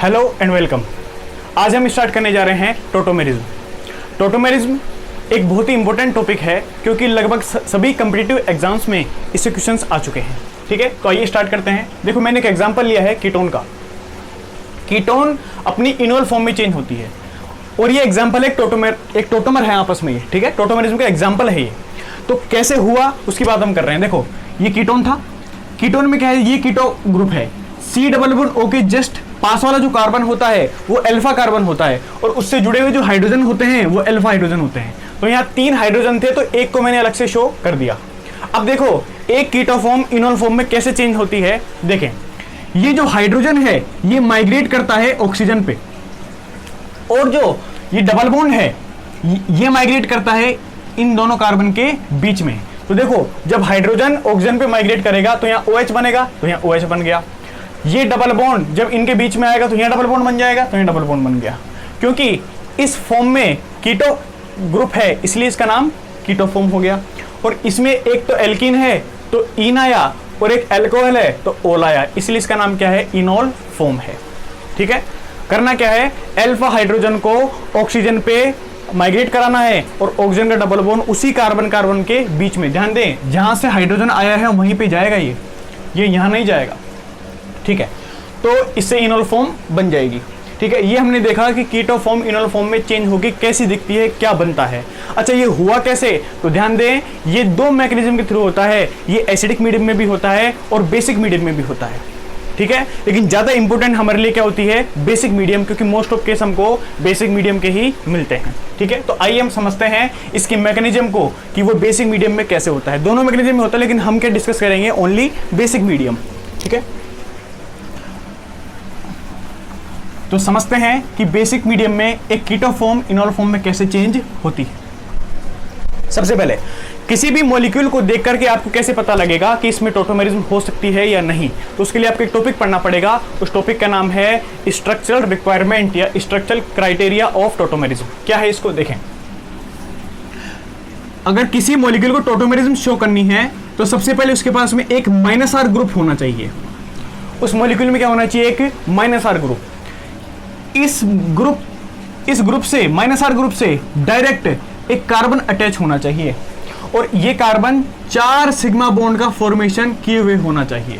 Hello and welcome. आज हम start करने जा रहे हैं टोटोमेरिज्म। टोटोमेरिज्म एक बहुत ही इंपॉर्टेंट टॉपिक है क्योंकि लगभग सभी कम्पिटिटिव एग्जाम्स में इससे क्वेश्चंस आ चुके हैं। ठीक है, तो आइए स्टार्ट करते हैं। देखो, मैंने एक एग्जांपल लिया है कीटोन का। कीटोन अपनी इनोल फॉर्म में चेंज होती है और ये एग्जाम्पल एक टोटोमर है आपस में। ये ठीक है, टोटोमेरिज्म का एग्जाम्पल है ये। तो कैसे हुआ उसकी बात हम कर रहे हैं। देखो, ये कीटोन था। कीटोन में क्या है, ये कीटो ग्रुप है। C डबल बॉन्ड O के जस्ट पास वाला जो कार्बन होता है वो अल्फा कार्बन होता है और उससे जुड़े हुए जो हाइड्रोजन होते हैं वो अल्फा हाइड्रोजन होते हैं। तो यहाँ 3 हाइड्रोजन थे तो एक को मैंने अलग से शो कर दिया। अब देखो, एक कीटो फॉर्म इनोल फॉर्म में कैसे चेंज होती है। देखें, ये जो हाइड्रोजन है ये माइग्रेट करता है ऑक्सीजन पे और जो ये डबल बॉन्ड है ये माइग्रेट करता है इन दोनों कार्बन के बीच में। तो देखो, जब हाइड्रोजन ऑक्सीजन पे माइग्रेट करेगा तो यहाँ OH बनेगा, तो यहाँ OH बन गया। ये डबल बॉन्ड जब इनके बीच में आएगा तो यहाँ डबल बॉन्ड बन जाएगा, तो यहाँ डबल बॉन्ड बन गया। क्योंकि इस फॉर्म में कीटो ग्रुप है इसलिए इसका नाम कीटो फॉर्म हो गया। और इसमें एक तो एल्कीन है तो इन आया और एक एल्कोहल है तो ओल आया, इसलिए इसका नाम क्या है, इनोल फॉर्म है। ठीक है, करना क्या है, अल्फा हाइड्रोजन को ऑक्सीजन पे माइग्रेट कराना है और ऑक्सीजन का डबल बॉन्ड उसी कार्बन कार्बन के बीच में। ध्यान दें, जहां से हाइड्रोजन आया है वहीं पे जाएगा, ये यहां नहीं जाएगा। ठीक है, तो इससे इनोल फॉर्म बन जाएगी। ठीक है, ये हमने देखा कि कीटो फॉर्म इनोल फॉर्म में चेंज होगी, कैसी दिखती है, क्या बनता है। अच्छा, ये हुआ कैसे, तो ध्यान दें, ये 2 मैकेनिज्म के थ्रू होता है। ये एसिडिक मीडियम में भी होता है और बेसिक मीडियम में भी होता है। ठीक है, लेकिन ज्यादा इंपॉर्टेंट हमारे लिए क्या होती है, बेसिक मीडियम, क्योंकि मोस्ट ऑफ केस हमको बेसिक मीडियम के ही मिलते हैं। ठीक है, तो आइए हम समझते हैं इसकी मैकेनिज्म को कि वो बेसिक मीडियम में कैसे होता है। दोनों मैकेनिज्म में होता है लेकिन हम क्या डिस्कस करेंगे, ओनली बेसिक मीडियम। ठीक है, तो समझते हैं कि बेसिक मीडियम में एक कीटो फॉर्म इनोल फॉर्म में कैसे चेंज होती है। सबसे पहले किसी भी मॉलिक्यूल को देख करके आपको कैसे पता लगेगा कि इसमें टोटोमेरिज्म हो सकती है या नहीं, तो उसके लिए आपको एक टॉपिक पढ़ना पड़ेगा। उस टॉपिक का नाम है स्ट्रक्चरल रिक्वायरमेंट या स्ट्रक्चरल क्राइटेरिया ऑफ टोटोमेरिज्म। क्या है, इसको देखें। अगर किसी मॉलिक्यूल को टोटोमेरिज्म शो करनी है तो सबसे पहले उसके पास में एक -R ग्रुप होना चाहिए। उस मॉलिक्यूल में क्या होना चाहिए, एक -R ग्रुप। इस ग्रुप से -R ग्रुप से डायरेक्ट एक कार्बन अटैच होना चाहिए और ये कार्बन 4 सिग्मा बॉन्ड का फॉर्मेशन किए हुए होना चाहिए।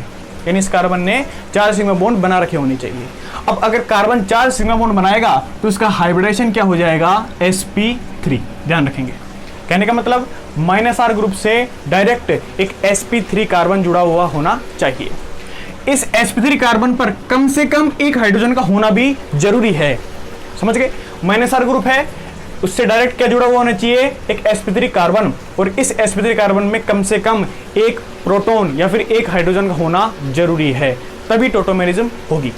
यानी इस कार्बन ने 4 सिग्मा बॉन्ड बना रखे होने चाहिए। अब अगर कार्बन 4 सिग्मा बॉन्ड बनाएगा तो इसका हाइब्रिडेशन क्या हो जाएगा, sp3। ध्यान रखेंगे, कहने का मतलब -R ग्रुप से डायरेक्ट एक sp3 कार्बन जुड़ा हुआ होना चाहिए। इस sp3 कार्बन पर कम से कम एक हाइड्रोजन का होना भी जरूरी है। समझ गए, -R ग्रुप है उससे डायरेक्ट क्या जुड़ा हुआ होना चाहिए, एक sp3 कार्बन, और इस sp3 कार्बन में कम से कम एक प्रोटॉन या फिर एक हाइड्रोजन का होना जरूरी है, तभी टोटोमेरिज्म होगी।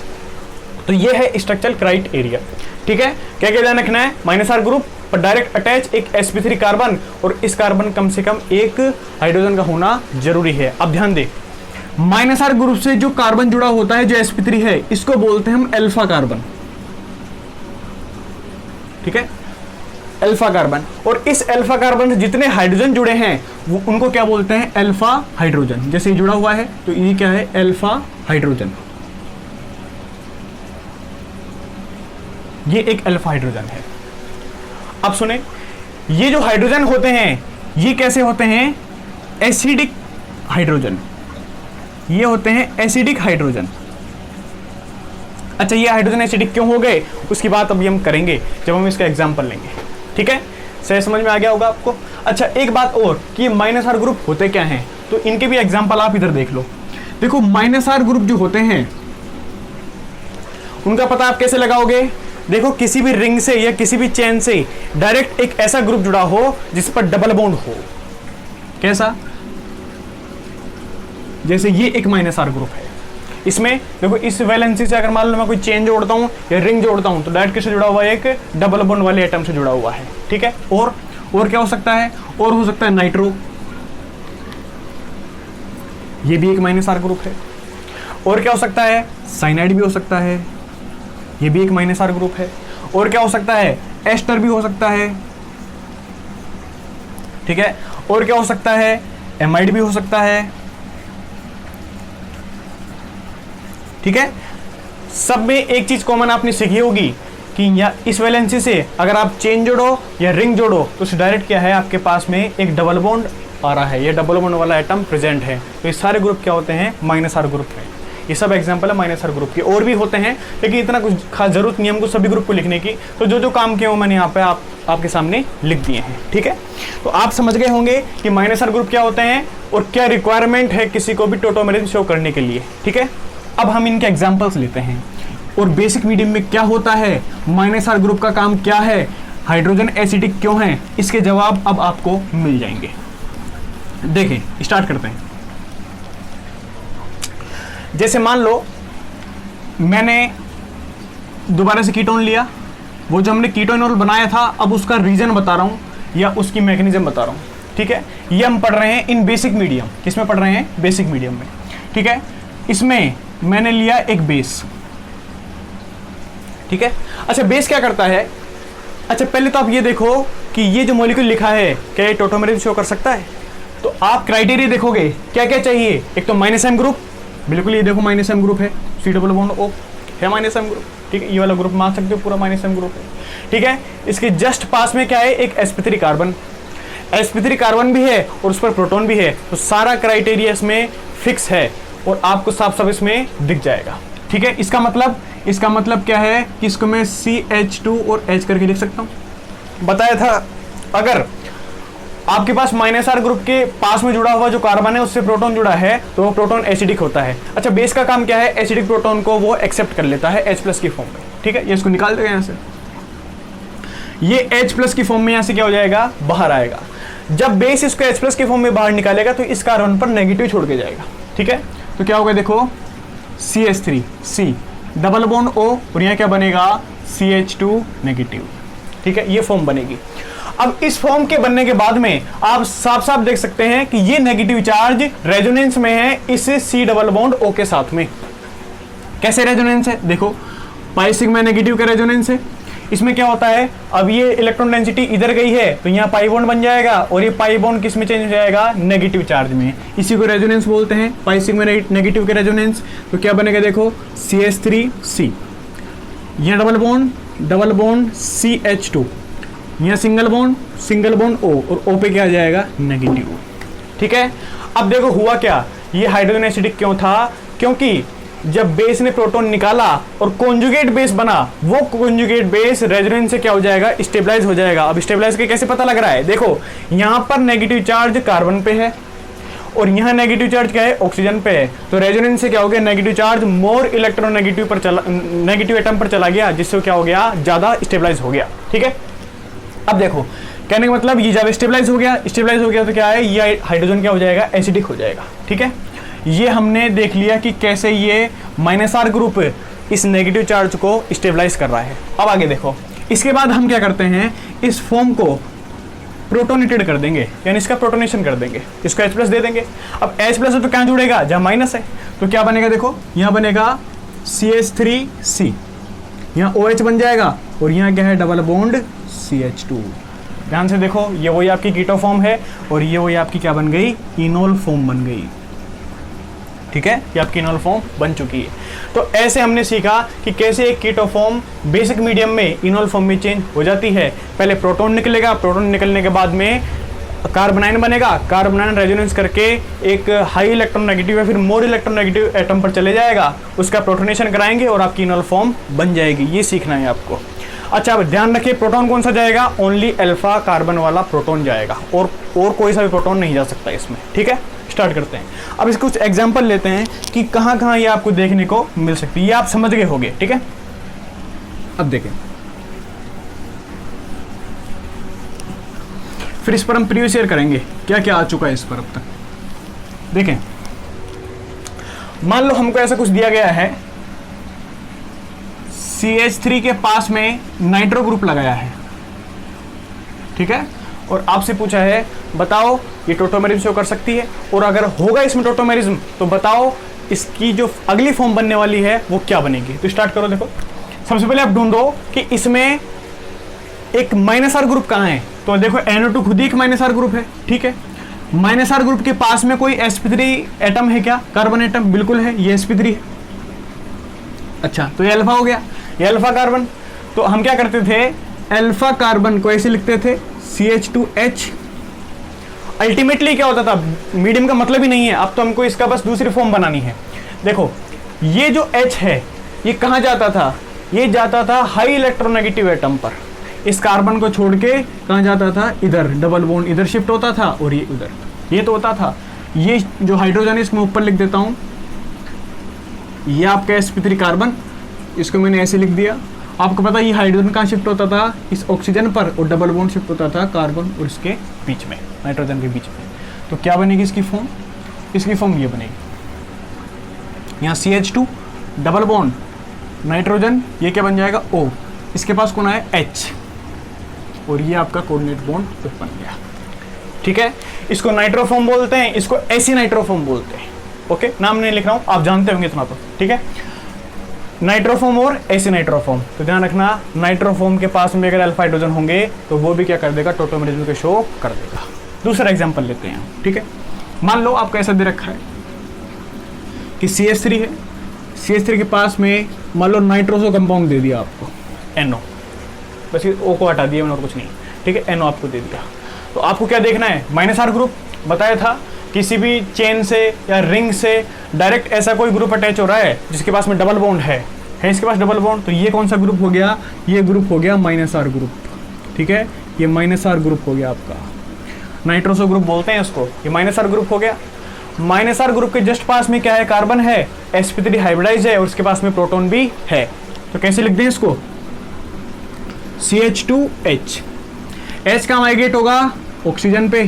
तो ये है स्ट्रक्चरल क्राइटेरिया। ठीक है, क्या क्या ध्यान रखना है, -R ग्रुप पर डायरेक्ट अटैच एक sp3 कार्बन और इस कार्बन कम से कम एक हाइड्रोजन का होना जरूरी है। अब ध्यान दे, -R ग्रुप से जो कार्बन जुड़ा होता है, जो sp3 है, इसको बोलते हैं हम अल्फा कार्बन। ठीक है, अल्फा कार्बन, और इस अल्फा कार्बन से जितने हाइड्रोजन जुड़े हैं वो उनको क्या बोलते हैं, अल्फा हाइड्रोजन। जैसे ये जुड़ा हुआ है तो ये क्या है, अल्फा हाइड्रोजन। ये एक अल्फा हाइड्रोजन है। अब सुने, ये जो हाइड्रोजन होते हैं ये कैसे होते हैं, एसिडिक हाइड्रोजन। ये होते हैं एसिडिक हाइड्रोजन। अच्छा, ये हाइड्रोजन एसिडिक क्यों हो गए उसकी बात अभी हम करेंगे जब हम इसका एग्जांपल लेंगे। ठीक है, सही समझ में आ गया होगा आपको। अच्छा, एक बात और कि -R ग्रुप होते क्या हैं, तो इनके भी एग्जांपल आप इधर देख लो। देखो, -R ग्रुप जो होते हैं उनका पता आप कैसे लगाओगे। देखो, किसी भी रिंग से या किसी भी चेन से डायरेक्ट एक ऐसा ग्रुप जुड़ा हो जिस पर डबल बॉन्ड हो। कैसा, जैसे ये एक -R ग्रुप है। इसमें देखो, इस वैलेंसी से अगर मान लो मैं कोई चेन जोड़ता हूं या रिंग जोड़ता हूं तो डायरेक्ट किससे जुड़ा हुआ है, एक डबल बॉन्ड वाले एटम से जुड़ा हुआ है। ठीक है, और क्या हो सकता है, और हो सकता है नाइट्रो, ये भी एक -R ग्रुप है। और क्या हो सकता है, साइनाइड भी हो सकता है, ये भी एक -R ग्रुप है। और क्या हो सकता है, एस्टर भी हो सकता है। ठीक है, और क्या हो सकता है, एमाइड भी हो सकता है। ठीक है, सब में एक चीज कॉमन आपने सीखी होगी कि या इस वैलेंसी से अगर आप चेन जोड़ो या रिंग जोड़ो तो उसे डायरेक्ट क्या है, आपके पास में एक डबल बॉन्ड आ रहा है, ये डबल बॉन्ड वाला एटम प्रेजेंट है। तो ये सारे ग्रुप क्या होते हैं, माइनस आर ग्रुप है। ये सब एग्जांपल है माइनस आर ग्रुप के, और भी होते हैं लेकिन इतना कुछ खास जरूरत नहीं हमको सभी ग्रुप को लिखने की। तो जो जो काम किए हो मैंने यहाँ पे आपके सामने लिख दिए हैं, ठीक है। तो आप समझ गए होंगे कि माइनस आर ग्रुप क्या होते हैं और क्या रिक्वायरमेंट है किसी को भी टोटोमेरिज्म शो करने के लिए, ठीक है। अब हम इनके एग्जाम्पल्स लेते हैं और बेसिक मीडियम में क्या होता है, माइनस आर ग्रुप का काम क्या है, हाइड्रोजन एसिडिक क्यों है, इसके जवाब अब आपको मिल जाएंगे। देखें, स्टार्ट करते हैं। जैसे मान लो मैंने दोबारा से कीटोन लिया, वो जो हमने कीटोनॉल बनाया था अब उसका रीजन बता रहा हूं या उसकी मैकेनिज्म बता रहा हूं, ठीक है। ये हम पढ़ रहे हैं इन बेसिक मीडियम। किसमें पढ़ रहे हैं, बेसिक मीडियम में, ठीक है। इसमें मैंने लिया एक बेस, ठीक है। अच्छा, बेस क्या करता है, अच्छा पहले तो आप ये देखो कि ये जो मॉलिक्यूल लिखा है क्या ये टोटोमेरिज्म शो कर सकता है। तो आप क्राइटेरिया देखोगे क्या क्या चाहिए, एक तो माइनस एम ग्रुप, बिल्कुल ये देखो माइनस एम ग्रुप है, सी डबल बॉन्ड ओ है माइनस एम ग्रुप, ठीक है। ये वाला ग्रुप मान सकते हो पूरा माइनस एम ग्रुप है, ठीक है। इसके जस्ट पास में क्या है, एक sp3 कार्बन, sp3 कार्बन भी है और उस पर प्रोटॉन भी है। तो सारा क्राइटेरिया इसमें फिक्स है और आपको साफ साफ इसमें दिख जाएगा, ठीक है। इसका मतलब क्या है कि इसको मैं CH2 और H करके लिख सकता हूं। बताया था अगर आपके पास माइनस आर ग्रुप के पास में जुड़ा हुआ जो कार्बन है उससे प्रोटॉन जुड़ा है तो वो प्रोटॉन एसिडिक होता है। अच्छा, बेस का काम क्या है, एसिडिक प्रोटॉन को वो एक्सेप्ट कर लेता है H+ की फॉर्म में, ठीक है। ये इसको निकाल देगा यहाँ से, ये H+ की फॉर्म में यहाँ से क्या हो जाएगा, बाहर आएगा। जब बेस इसको H+ की फॉर्म में बाहर निकालेगा तो इस कार्बन पर नेगेटिव छोड़ के जाएगा, ठीक है। तो क्या होगा, देखो CH3 C double bond O और यहाँ क्या बनेगा, CH2 नेगेटिव, ठीक है। ये फॉर्म बनेगी। अब इस फॉर्म के बनने के बाद में आप साफ साफ देख सकते हैं कि ये नेगेटिव चार्ज रेजोनेंस में है इस C डबल बॉन्ड O के साथ में। कैसे रेजोनेंस है, देखो पाई सिग्मा नेगेटिव का रेजोनेंस है। इसमें क्या होता है, अब ये इलेक्ट्रॉन डेंसिटी इधर गई है तो यहाँ पाई बॉन्ड बन जाएगा और ये पाई बॉन्ड किस में चेंज हो जाएगा, नेगेटिव चार्ज में। इसी को रेजोनेंस बोलते हैं, पाई सिग्मा नेगेटिव के रेजोनेंस। तो क्या बनेगा, देखो CH3C, यहाँ डबल बॉन्ड CH2, यहाँ सिंगल बॉन्ड O और O पे क्या आ जाएगा, नेगेटिव, ठीक है। अब देखो हुआ क्या, ये हाइड्रोजन एसिडिक क्यों था, क्योंकि जब बेस ने प्रोटॉन निकाला और कॉन्जुगेट बेस बना, वो कॉन्जुगेट बेस रेजोनेंस से क्या हो जाएगा, स्टेबलाइज हो जाएगा। अब स्टेबलाइज के कैसे पता लग रहा है, देखो यहाँ पर नेगेटिव चार्ज कार्बन पे है और यहाँ नेगेटिव चार्ज क्या है, ऑक्सीजन पे है। तो रेजोनेंस से क्या हो गया, negative charge more electron negative atom पर चला गया, जिससे क्या हो गया, ज्यादा स्टेबलाइज हो गया, ठीक है। अब देखो कहने का मतलब ये जब स्टेबलाइज हो गया तो क्या है, ये हाइड्रोजन क्या हो जाएगा, एसिडिक हो जाएगा, ठीक है। ये हमने देख लिया कि कैसे ये माइनस आर ग्रुप इस नेगेटिव चार्ज को स्टेबलाइज कर रहा है। अब आगे देखो, इसके बाद हम क्या करते हैं, इस फॉर्म को प्रोटोनेटेड कर देंगे, यानी इसका प्रोटोनेशन कर देंगे, इसको H+ दे देंगे। अब H+ है तो क्या जुड़ेगा, जहाँ माइनस है तो क्या बनेगा, देखो यहाँ बनेगा CH3C, यहाँ OH बन जाएगा और यहाँ क्या है, डबल बॉन्ड CH2। ध्यान से देखो, ये वही आपकी कीटो फॉर्म है और ये वही आपकी क्या बन गई, इनोल फॉर्म बन गई, ठीक है। ये आपकी इनोल फॉर्म बन चुकी है। तो ऐसे हमने सीखा कि कैसे एक कीटो फॉर्म बेसिक मीडियम में इनोल फॉर्म में चेंज हो जाती है। पहले प्रोटॉन निकलेगा, प्रोटॉन निकलने के बाद में कार्बोनाइन बनेगा, कार्बोनाइन रेजोनेंस करके एक हाई इलेक्ट्रॉन नेगेटिव या फिर मोर इलेक्ट्रॉन नेगेटिव एटम पर चले जाएगा, उसका प्रोटोनेशन कराएंगे और आपकी इनोल फॉर्म बन जाएगी। ये सीखना है आपको। अच्छा, अब ध्यान रखिए, प्रोटॉन कौन सा जाएगा, ओनली अल्फा कार्बन वाला प्रोटॉन जाएगा और कोई सा भी प्रोटॉन नहीं जा सकता इसमें, ठीक है। स्टार्ट करते हैं। अब इसके कुछ एग्जांपल लेते हैं कि कहाँ कहाँ ये आपको देखने को मिल सकती है, ये आप समझ गए होंगे, ठीक है। अब देखें, फिर इस पर हम प्रीवियस ईयर करेंगे क्या क्या आ चुका है इस पर अब तक। देखें, मान लो हमको ऐसा कुछ दिया गया है, CH3 के पास में नाइट्रो ग्रुप लगाया है, ठीक है, और आपसे पूछा है बताओ ये टोटोमेरिज्म शो कर सकती है, और अगर होगा इसमें टोटोमेरिज्म तो बताओ इसकी जो अगली फॉर्म बनने वाली है वो क्या बनेगी। तो स्टार्ट करो। देखो, सबसे पहले आप ढूंढो कि इसमें एक माइनस आर ग्रुप कहाँ है। तो देखो NO2 खुद ही एक माइनस आर ग्रुप है, ठीक है। माइनस आर ग्रुप के पास में कोई sp3 एटम है क्या, कार्बन एटम, बिल्कुल है, ये sp3 है, अच्छा, तो ये अल्फा हो गया, ये अल्फा कार्बन। तो हम क्या करते थे, अल्फा कार्बन को ऐसे लिखते थे CH2H। अल्टीमेटली क्या होता था, मीडियम का मतलब ही नहीं है, अब तो हमको इसका बस दूसरी फॉर्म बनानी है। देखो ये जो H है ये कहाँ जाता था, ये जाता था हाई इलेक्ट्रोनेगेटिव एटम पर। इस कार्बन को छोड़ के कहाँ जाता था, इधर डबल बॉन्ड इधर शिफ्ट होता था और ये उधर, ये तो होता था। ये जो हाइड्रोजन है इसमें ऊपर लिख देता हूँ, ये आपका sp3 कार्बन, इसको मैंने ऐसे लिख दिया। आपको पता है ये हाइड्रोजन कहाँ शिफ्ट होता था, इस ऑक्सीजन पर, और डबल बॉन्ड शिफ्ट होता था कार्बन और इसके बीच में, नाइट्रोजन के बीच में। तो क्या बनेगी इसकी फॉर्म, इसकी फॉर्म ये बनेगी, यहाँ CH2 डबल बॉन्ड नाइट्रोजन, ये क्या बन जाएगा O, इसके पास कौन है H, और ये आपका कोऑर्डिनेट बॉन्ड बन गया। ठीक है, इसको नाइट्रोफॉर्म बोलते हैं, इसको एसी नाइट्रोफॉर्म बोलते हैं। ओके, नाम नहीं लिख रहा हूँ, आप जानते होंगे इतना तो। ठीक है, नाइट्रोफॉर्म और एसी नाइट्रोफॉर्म। तो ध्यान रखना, नाइट्रोफॉर्म के पास में अगर अल्फा हाइड्रोजन होंगे तो वो भी क्या कर देगा, टोटोमेरिज्म को शो कर देगा। दूसरा एग्जांपल लेते हैं। ठीक है, मान लो आपको ऐसा दे रखा है कि CH3 है, CH3 के पास में मान लो नाइट्रोसो कंपाउंड दे दिया आपको NO, बस ये O को हटा दिया मैंने और कुछ नहीं। ठीक है, NO आपको दे दिया, तो आपको क्या देखना है, -R ग्रुप बताया था, किसी भी चेन से या रिंग से डायरेक्ट ऐसा कोई ग्रुप अटैच हो रहा है जिसके पास में डबल बॉन्ड है इसके पास डबल बॉन्ड, तो ये कौन सा ग्रुप हो गया, ये ग्रुप हो गया -R ग्रुप। ठीक है, ये -R ग्रुप हो गया आपका, नाइट्रोसो ग्रुप बोलते हैं उसको, ये -R ग्रुप हो गया। -R ग्रुप के जस्ट पास में क्या है, कार्बन है, sp3 हाइब्रिडाइज है और उसके पास में प्रोटॉन भी है। तो कैसे लिख दें इसको, CH2H। H का माइग्रेट होगा ऑक्सीजन पे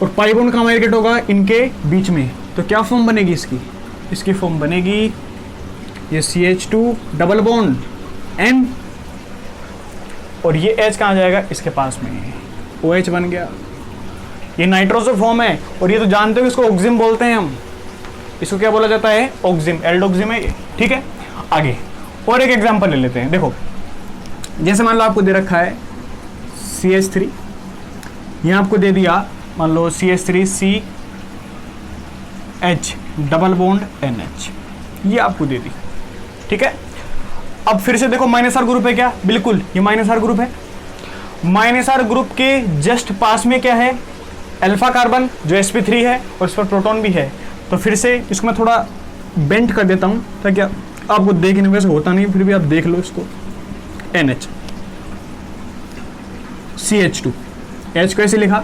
और पाई बॉन्ड का माइग्रेट होगा इनके बीच में। तो क्या फॉर्म बनेगी इसकी, इसकी फॉर्म बनेगी ये CH2 डबल बॉन्ड N और ये H कहाँ जाएगा, इसके पास में OH बन गया। ये नाइट्रोसो फॉर्म है और ये तो जानते हो इसको ऑक्सिम बोलते हैं हम, इसको क्या बोला जाता है, ऑक्सिम, एल्डोक्सिम है ये। ठीक है, आगे और एक एग्जांपल ले लेते हैं। देखो जैसे मान लो आपको दे रखा है CH3, यहाँ आपको दे दिया मान लो CH3CH डबल बॉन्ड NH, ये आपको दे दी। ठीक है, अब फिर से देखो -R ग्रुप है क्या, बिल्कुल ये -R ग्रुप है। -R ग्रुप के जस्ट पास में क्या है, अल्फा कार्बन जो sp3 है और इस पर प्रोटॉन भी है। तो फिर से इसको मैं थोड़ा बेंट कर देता हूँ ताकि आपको देखने में से होता नहीं, फिर भी आप देख लो इसको, NH CH2, H को ऐसे लिखा,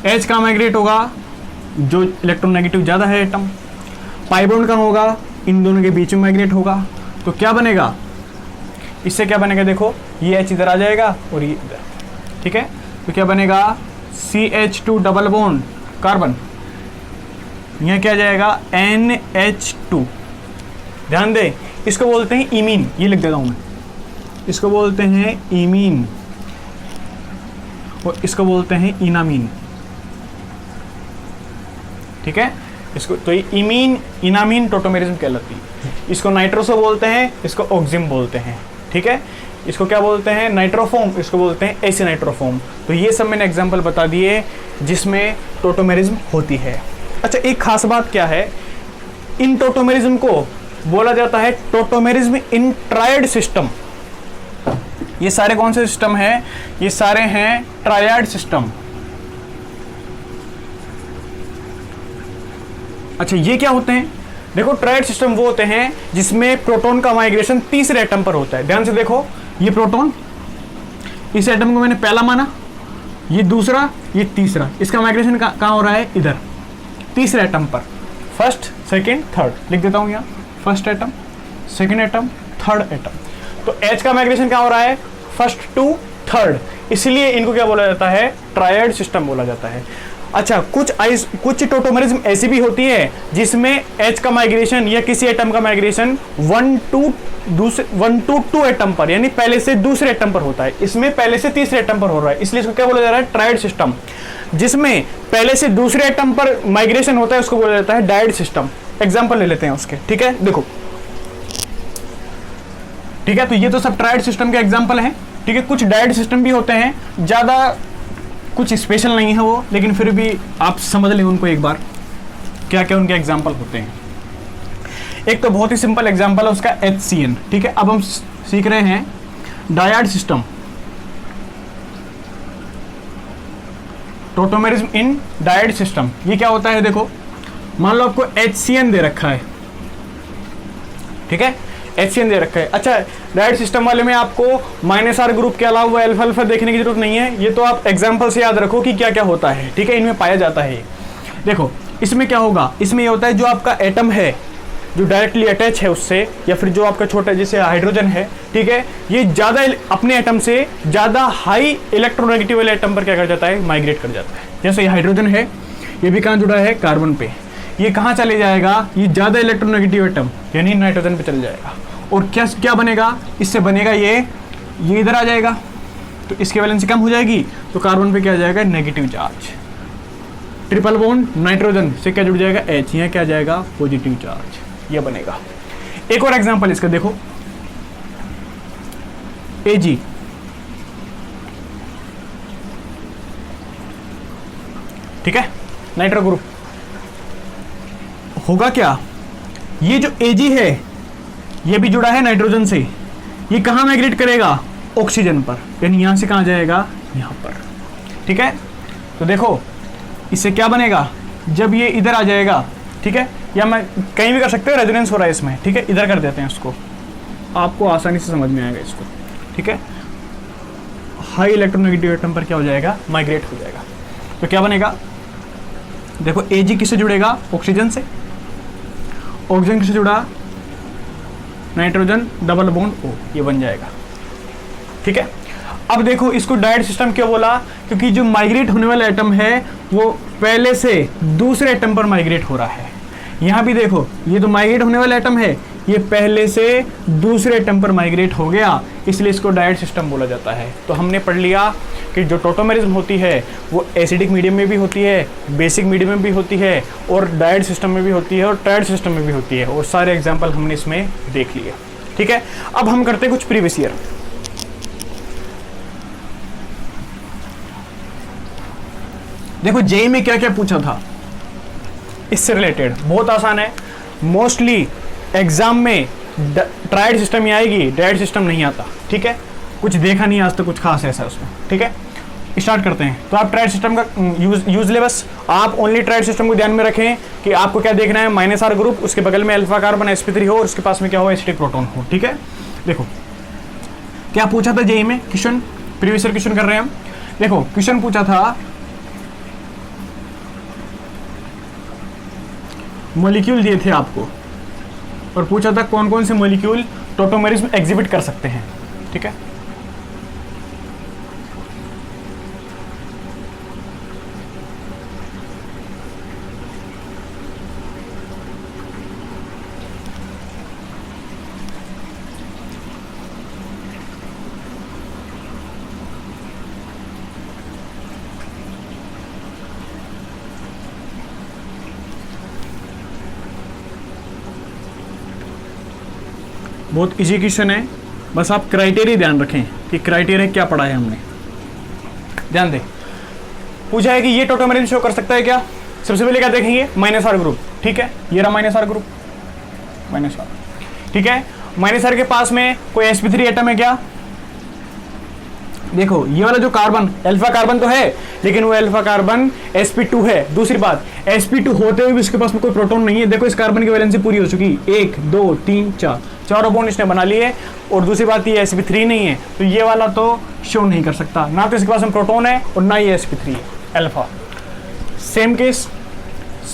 H का माइग्रेट होगा जो इलेक्ट्रोनेगेटिव ज़्यादा है एटम, पाई बॉन्ड का होगा इन दोनों के बीच में माइग्रेट होगा। तो क्या बनेगा, इससे क्या बनेगा, देखो ये H इधर आ जाएगा और ये इधर। ठीक है, तो क्या बनेगा, CH2 डबल बॉन्ड कार्बन, यहाँ क्या जाएगा NH2। ध्यान दे, इसको बोलते हैं इमीन, ये लिख देता हूँ मैं, इसको बोलते हैं इमीन और इसको बोलते हैं इनामीन। ठीक है, इसको तो ये इमीन इनामीन टोटोमेरिज्म कहलाती है। इसको नाइट्रोसो बोलते हैं, इसको ऑक्सिम बोलते हैं। ठीक है, इसको क्या बोलते हैं, नाइट्रोफॉर्म, इसको बोलते हैं एसी नाइट्रोफॉर्म। तो ये सब मैंने एग्जांपल बता दिए जिसमें टोटोमेरिज्म होती है। अच्छा, एक खास बात क्या है, इन टोटोमेरिज्म को बोला जाता है टोटोमेरिज्म इन ट्रायड सिस्टम। ये सारे कौन से सिस्टम है, ये सारे हैं ट्रायड सिस्टम। अच्छा, ये क्या होते हैं, देखो ट्रायड सिस्टम वो होते हैं जिसमें प्रोटॉन का माइग्रेशन तीसरे एटम पर होता है। ध्यान से देखो, ये प्रोटॉन, इस एटम को मैंने पहला माना, ये दूसरा, ये तीसरा, इसका माइग्रेशन कहाँ हो रहा है, इधर तीसरे एटम पर, फर्स्ट सेकेंड थर्ड लिख देता हूँ यहाँ, first atom second atom third atom. तो H का माइग्रेशन क्या हो रहा है, फर्स्ट टू थर्ड, इसलिए इनको क्या बोला जाता है, ट्रायड सिस्टम बोला जाता है। अच्छा, कुछ टोटोमेरिज्म ऐसी भी होती है जिसमें H का माइग्रेशन या किसी एटम का माइग्रेशन 1 to 2 एटम पर, यानी पहले से दूसरे एटम पर होता है। इसमें पहले से तीसरे एटम पर हो रहा है, इसलिए इसको क्या बोला जा रहा है, ट्रायड सिस्टम। जिसमें पहले से दूसरे एटम पर माइग्रेशन होता है उसको बोला जाता है डायड सिस्टम। एग्जाम्पल ले लेते हैं उसके। ठीक है, देखो, ठीक है, तो ये तो सब ट्रायड सिस्टम के एग्जाम्पल हैं। ठीक है, कुछ डायड सिस्टम भी होते हैं, ज़्यादा कुछ स्पेशल नहीं है वो, लेकिन फिर भी आप समझ लें उनको एक बार, क्या क्या उनके एग्जाम्पल होते हैं। एक तो बहुत ही सिंपल एग्जांपल है उसका HCN, ठीक है। अब हम सीख रहे हैं डायड सिस्टम, टोटोमेरिज्म इन डायड सिस्टम। ये क्या होता है, देखो मान लो आपको HCN दे रखा है, ठीक है, HCN दे रखा है। अच्छा, डायड सिस्टम वाले में आपको -R ग्रुप के अलावा अल्फा अल्फा देखने की जरूरत नहीं है, ये तो आप एग्जांपल से याद रखो कि क्या क्या होता है, ठीक है, इनमें पाया जाता है। देखो इसमें क्या होगा, इसमें ये होता है जो आपका एटम है जो डायरेक्टली अटैच है उससे, या फिर जो आपका छोटा जैसे हाइड्रोजन है, ठीक है, ये ज़्यादा अपने एटम से ज़्यादा हाई इलेक्ट्रोनेगेटिव वाले एटम पर क्या कर जाता है, माइग्रेट कर जाता है। जैसे ये हाइड्रोजन है, ये भी कहाँ जुड़ा है, कार्बन पे, ये कहाँ चले जाएगा, ये ज़्यादा इलेक्ट्रोनेगेटिव एटम यानी नाइट्रोजन पे चले जाएगा, और क्या क्या बनेगा, इससे बनेगा ये इधर आ जाएगा, तो इसकी वैलेंसी कम हो जाएगी, तो कार्बन पे क्या आ जाएगा, negative charge. Triple bond nitrogen से क्या जुड़ जाएगा, H, यहाँ क्या आ जाएगा, पॉजिटिव चार्ज, ये बनेगा। एक और एग्जांपल इसका देखो, Ag, ठीक है, नाइट्रो ग्रुप। होगा क्या, ये जो Ag है ये भी जुड़ा है नाइट्रोजन से, ये कहां माइग्रेट करेगा, ऑक्सीजन पर, यानी यहां से कहां जाएगा, यहां पर, ठीक है। तो देखो इससे क्या बनेगा, जब ये इधर आ जाएगा, ठीक है, या मैं कहीं भी कर सकते हो, रेजोनेंस हो रहा है इसमें, ठीक है, इधर कर देते हैं इसको, आपको आसानी से समझ में आएगा इसको, ठीक है। हाई इलेक्ट्रोनेगेटिव एटम पर क्या हो जाएगा, माइग्रेट हो जाएगा, तो क्या बनेगा, देखो Ag किससे जुड़ेगा, ऑक्सीजन से, ऑक्सीजन किससे जुड़ा, नाइट्रोजन डबल बॉन्ड O, ये बन जाएगा, ठीक है। अब देखो इसको डायड सिस्टम क्यों बोला, क्योंकि जो माइग्रेट होने वाला एटम है वो पहले से दूसरे एटम पर माइग्रेट हो रहा है। यहाँ भी देखो ये तो माइग्रेट होने वाला एटम है, ये पहले से दूसरे एटम पर माइग्रेट हो गया, इसलिए इसको डायड सिस्टम बोला जाता है। तो हमने पढ़ लिया कि जो टोटोमेरिज्म होती है वो एसिडिक मीडियम में भी होती है, बेसिक मीडियम में भी होती है, और डायड सिस्टम में भी होती है, और ट्रायड सिस्टम में भी होती है, और सारे एग्जाम्पल हमने इसमें देख लिए, ठीक है। अब हम करते हैं कुछ प्रीवियस ईयर। देखो जेईई में क्या क्या पूछा था इससे रिलेटेड, बहुत आसान है, मोस्टली एग्जाम में ट्रायड सिस्टम ही आएगी, डायड सिस्टम नहीं आता, ठीक है, कुछ देखा नहीं आज तक कुछ खास ऐसा उसमें, ठीक है। स्टार्ट करते हैं। तो आप ट्रायड सिस्टम का यूज ले, बस आप ओनली ट्रायड सिस्टम को ध्यान में रखें कि आपको क्या देखना है, -R ग्रुप, उसके बगल में अल्फा कार्बन sp3 हो, और उसके पास में क्या हो, एसिडिक प्रोटॉन हो, ठीक है। देखो क्या पूछा था जेईई में क्वेश्चन, प्रीवियस ईयर क्वेश्चन कर रहे हैं हम। देखो क्वेश्चन पूछा था मॉलिक्यूल दिए थे आपको, और पूछा था कौन कौन से मॉलिक्यूल टोटोमेरिज्म एग्जिबिट कर सकते हैं, ठीक है। बहुत इजी क्वेश्चन है, बस आप क्राइटेरिया ध्यान रखें कि क्राइटेरिया क्या पढ़ा है हमने, ध्यान दें। पूछा है कि ये टोटोमेरिज्म शो कर सकता है क्या, सबसे पहले क्या देखेंगे, -R ग्रुप, ठीक है, ये रहा -R ग्रुप, -R, ठीक है। -R के पास में कोई sp3 एटम है क्या, देखो ये वाला जो कार्बन, अल्फा कार्बन तो है, लेकिन वो अल्फा कार्बन sp2 है। दूसरी बात, sp2 होते हुए भी उसके पास में कोई प्रोटॉन नहीं है। देखो इस कार्बन की वैलेंसी पूरी हो चुकी, 1 2 3 4, चारों बॉन्ड इसने बना लिए। और दूसरी बात ये sp3 नहीं है, तो ये वाला तो शो नहीं कर सकता, ना तो इसके पास में प्रोटॉन है और ना ये sp3 है, alpha. Same case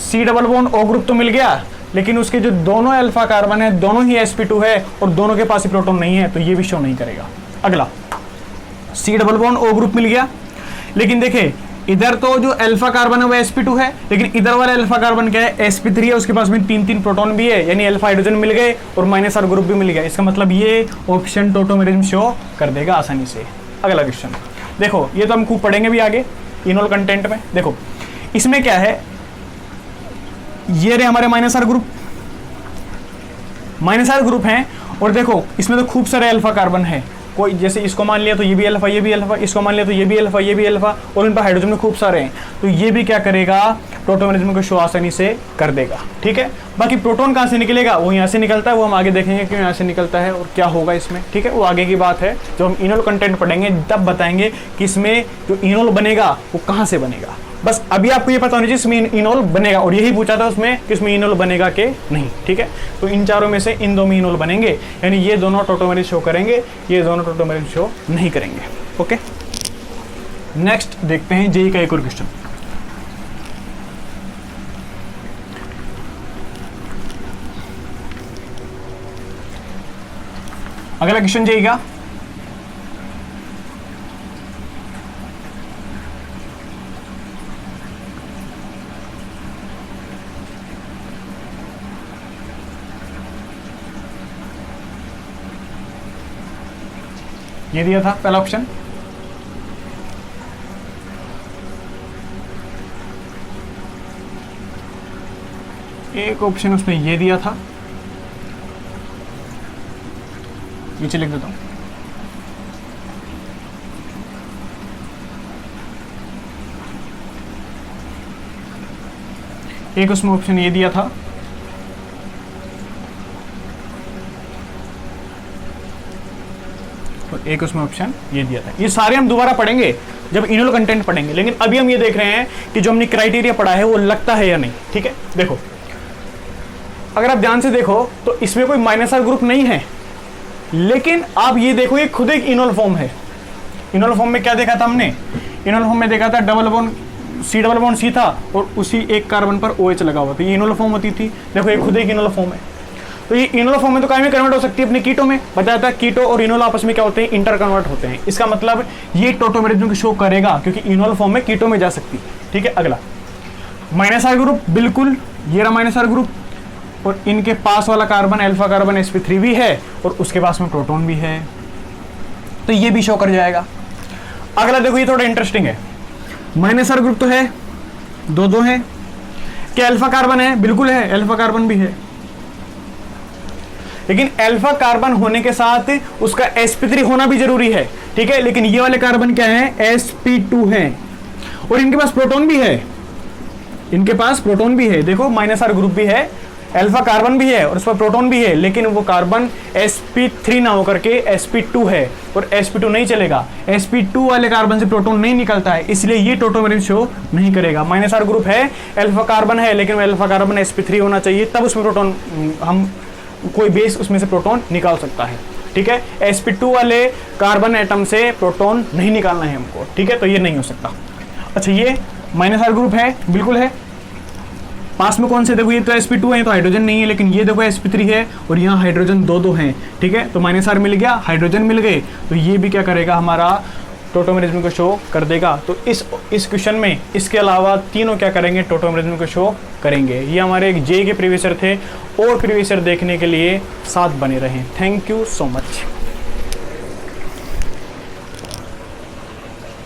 C double bond O group तो मिल गया, लेकिन उसके जो दोनों अल्फा कार्बन है दोनों ही sp2 है और दोनों के पास ही प्रोटॉन नहीं है, तो ये भी शो नहीं करेगा। अगला C double bond O group मिल गया, लेकिन देखे इधर तो जो अल्फा कार्बन है वो sp2 है, लेकिन इधर वाला अल्फा कार्बन क्या है, sp3 है, उसके पास में 3 प्रोटॉन भी है, यानी अल्फा हाइड्रोजन मिल गए और -R ग्रुप भी मिल गया। इसका मतलब ये ऑप्शन टोटोमेरिज्म शो कर देगा आसानी से। अगला क्वेश्चन देखो, ये तो हम खूब पढ़ेंगे भी आगे इनोल कंटेंट में। देखो इसमें क्या है, ये रहे हमारे -R ग्रुप, -R ग्रुप हैं, और देखो इसमें तो खूब सारे अल्फा कार्बन है, कोई जैसे इसको मान लिया तो ये भी अल्फा, ये भी अल्फा, इसको मान लिया तो ये भी अल्फा, ये भी अल्फा, और इन पर हाइड्रोजन में खूब सारे हैं, तो ये भी क्या करेगा, टोटोमेरिज्म को शो आसानी से कर देगा। ठीक है, बाकी प्रोटॉन कहाँ से निकलेगा, वो यहाँ से निकलता है, वो हम आगे देखेंगे क्यों यहाँ से निकलता है और क्या होगा इसमें। ठीक है, वो आगे की बात है, जब हम इनोल कंटेंट पढ़ेंगे तब बताएंगे कि इसमें जो इनोल बनेगा वो कहाँ से बनेगा। बस अभी आपको ये पता होना चाहिए इसमें इनोल बनेगा, और यही पूछा था उसमें कि इसमें इनोल बनेगा कि नहीं। ठीक है, तो इन चारों में से इन दो में इनोल बनेंगे, यानी ये दोनों टोटोमेरिज शो करेंगे, ये दोनों टोटोमेरिज शो नहीं करेंगे। ओके, नेक्स्ट देखते हैं जेई का एक और क्वेश्चन। अगला क्वेश्चन जेई का, ये दिया था पहला ऑप्शन, एक ऑप्शन उसमें ये दिया था, नीचे लिख देता हूं, एक उसमें ऑप्शन ये दिया था, और एक उसमें ऑप्शन ये दिया था। ये सारे हम दोबारा पढ़ेंगे जब इनोल कंटेंट पढ़ेंगे, लेकिन अभी हम ये देख रहे हैं कि जो हमने क्राइटेरिया पढ़ा है वो लगता है या नहीं। ठीक है, देखो अगर आप ध्यान से देखो तो इसमें कोई माइनस आर ग्रुप नहीं है, लेकिन आप ये देखो ये खुद एक इनोल फॉर्म है। इनोल फॉर्म में क्या देखा था हमने, इनोल फॉर्म में देखा था डबल बॉन्ड सी था और उसी एक कार्बन पर OH लगा हुआ था, ये इनोल फॉर्म होती थी। देखो ये खुद एक इनोल फॉर्म है, तो ये इनोल फॉर्म में तो काहे में कन्वर्ट हो सकती है अपने कीटो में। बताया था कीटो और इनोल आपस में क्या होते हैं, इंटर कन्वर्ट होते हैं। इसका मतलब ये टोटोमेरिज्म को शो करेगा क्योंकि इनोल फॉर्म में कीटो में जा सकती है। ठीक है, अगला माइनस आर ग्रुप, बिल्कुल ये रहा माइनस आर ग्रुप, और इनके पास वाला कार्बन अल्फा कार्बन sp3 भी है और उसके पास में प्रोटॉन भी है, तो ये भी शो कर जाएगा। अगला देखो ये थोड़ा इंटरेस्टिंग है, माइनस आर ग्रुप तो है, दो है, क्या अल्फा कार्बन है, बिल्कुल है, अल्फा कार्बन भी है, लेकिन अल्फा कार्बन होने के साथ उसका sp3 होना भी जरूरी है। ठीक है, लेकिन ये वाले कार्बन क्या है, sp2 है, और इनके पास प्रोटॉन भी है, इनके पास प्रोटॉन भी है। देखो माइनस आर ग्रुप भी है, अल्फा कार्बन भी है और उस पर प्रोटॉन भी है, लेकिन वो कार्बन sp3 ना होकर के sp2 है, और sp2 नहीं चलेगा, sp2 वाले कार्बन से प्रोटॉन नहीं निकलता है, इसलिए ये टोटोमेरिज्म शो नहीं करेगा। माइनस आर ग्रुप है, अल्फा कार्बन है, लेकिन अल्फा कार्बन sp3 होना चाहिए, तब उसमें प्रोटॉन, हम कोई बेस उसमें से प्रोटॉन निकाल सकता है। ठीक है, sp2 वाले कार्बन एटम से प्रोटॉन नहीं निकालना है हमको। ठीक है, तो ये नहीं हो सकता। अच्छा, ये माइनस आर ग्रुप है, बिल्कुल है, पास में कौन से, देखो ये तो sp2 है तो हाइड्रोजन नहीं है, लेकिन ये देखो sp3 है और यहाँ हाइड्रोजन दो हैं। ठीक है, तो माइनस आर मिल गया, हाइड्रोजन मिल गए, तो ये भी क्या करेगा, हमारा टोटोमेरिज्म को शो कर देगा। तो इस क्वेश्चन में इसके अलावा तीनों क्या करेंगे, टोटोमेरिज्म को शो करेंगे। ये हमारे एक जे के प्रीवियस ईयर थे, और प्रीवियस ईयर देखने के लिए साथ बने रहें। Thank you so much.